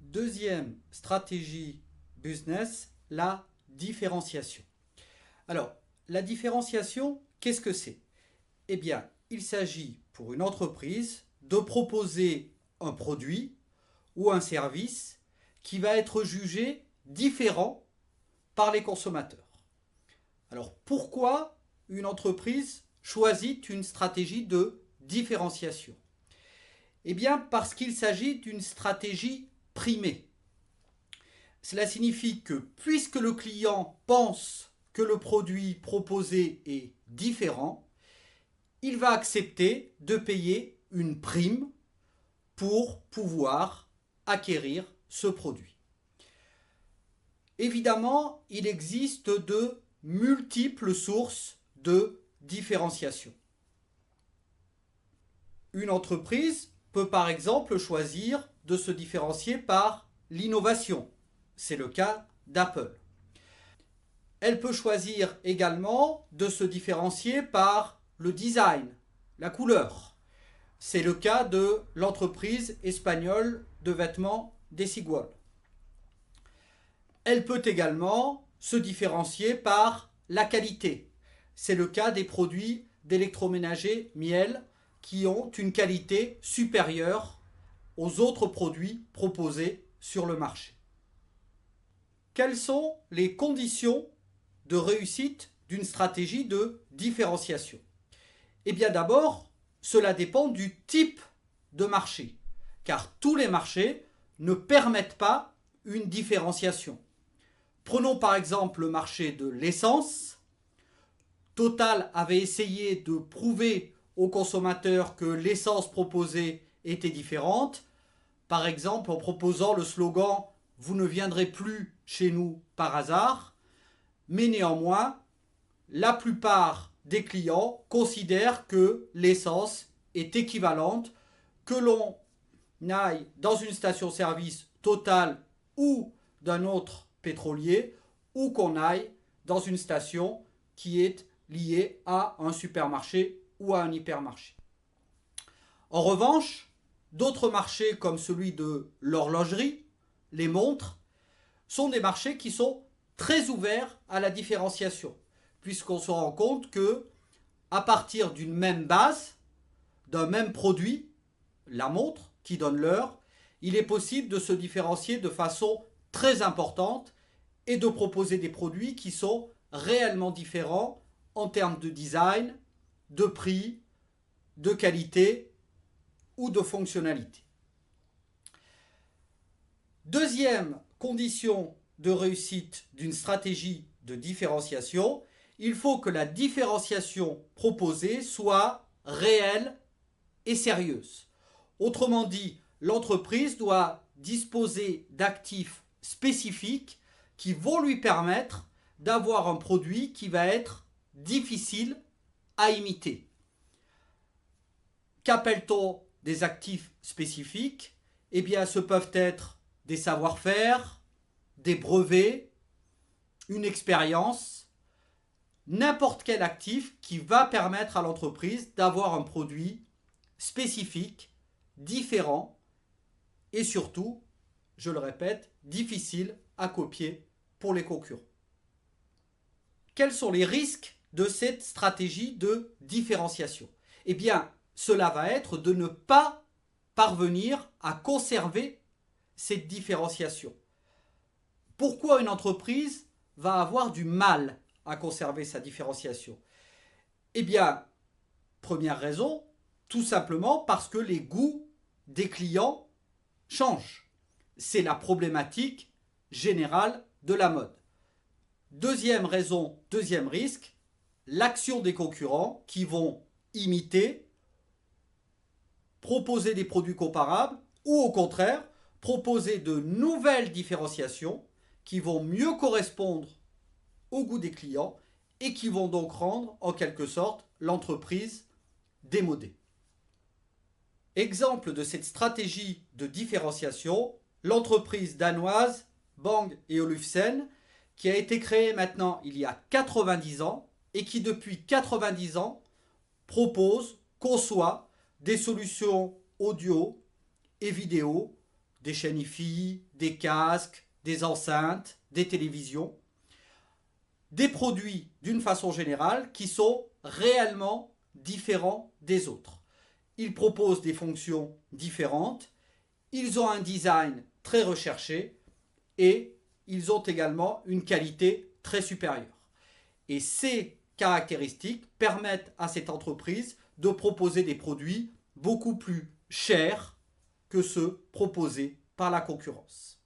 Deuxième stratégie business, la différenciation. Alors, la différenciation, qu'est-ce que c'est? Eh bien, il s'agit pour une entreprise de proposer un produit ou un service qui va être jugé différent par les consommateurs. Alors, pourquoi une entreprise choisit une stratégie de différenciation? Eh bien, parce qu'il s'agit d'une stratégie primée. Cela signifie que puisque le client pense que le produit proposé est différent, il va accepter de payer une prime pour pouvoir acquérir ce produit. Évidemment, il existe de multiples sources de différenciation. Une entreprise peut par exemple choisir de se différencier par l'innovation. C'est le cas d'Apple. Elle peut choisir également de se différencier par le design, la couleur. C'est le cas de l'entreprise espagnole de vêtements Desigual. Elle peut également se différencier par la qualité. C'est le cas des produits d'électroménager Miele qui ont une qualité supérieure aux autres produits proposés sur le marché. Quelles sont les conditions de réussite d'une stratégie de différenciation? Eh bien d'abord, cela dépend du type de marché, car tous les marchés ne permettent pas une différenciation. Prenons par exemple le marché de l'essence. Total avait essayé de prouver aux consommateurs que l'essence proposée était différente, par exemple en proposant le slogan « Vous ne viendrez plus chez nous par hasard », mais néanmoins, la plupart des clients considèrent que l'essence est équivalente, que l'on aille dans une station-service Total ou d'un autre pétrolier, ou qu'on aille dans une station qui est liée à un supermarché ou à un hypermarché. En revanche, d'autres marchés comme celui de l'horlogerie, les montres, sont des marchés qui sont très ouverts à la différenciation, puisqu'on se rend compte que, à partir d'une même base, d'un même produit, la montre qui donne l'heure, il est possible de se différencier de façon très importante et de proposer des produits qui sont réellement différents en termes de design, de prix, de qualité ou de fonctionnalité. Deuxième condition de réussite d'une stratégie de différenciation, il faut que la différenciation proposée soit réelle et sérieuse. Autrement dit, l'entreprise doit disposer d'actifs spécifiques qui vont lui permettre d'avoir un produit qui va être difficile à imiter. Qu'appelle-t-on des actifs spécifiques? Eh bien, ce peuvent être des savoir-faire, des brevets, une expérience, n'importe quel actif qui va permettre à l'entreprise d'avoir un produit spécifique, différent et surtout, je le répète, difficile à copier pour les concurrents. Quels sont les risques de cette stratégie de différenciation? Eh bien, cela va être de ne pas parvenir à conserver cette différenciation. Pourquoi une entreprise va avoir du mal à conserver sa différenciation? Eh bien, première raison, tout simplement parce que les goûts des clients changent. C'est la problématique générale de la mode. Deuxième raison, deuxième risque, l'action des concurrents qui vont imiter, proposer des produits comparables ou au contraire, proposer de nouvelles différenciations qui vont mieux correspondre au goût des clients et qui vont donc rendre en quelque sorte l'entreprise démodée. Exemple de cette stratégie de différenciation, l'entreprise danoise Bang & Olufsen qui a été créée maintenant il y a 90 ans et qui depuis 90 ans propose, conçoit des solutions audio et vidéo, des chaînes hi-fi, des casques, des enceintes, des télévisions, des produits d'une façon générale qui sont réellement différents des autres. Ils proposent des fonctions différentes, ils ont un design très recherché et ils ont également une qualité très supérieure. Et ces caractéristiques permettent à cette entreprise de proposer des produits beaucoup plus chers que ceux proposés par la concurrence.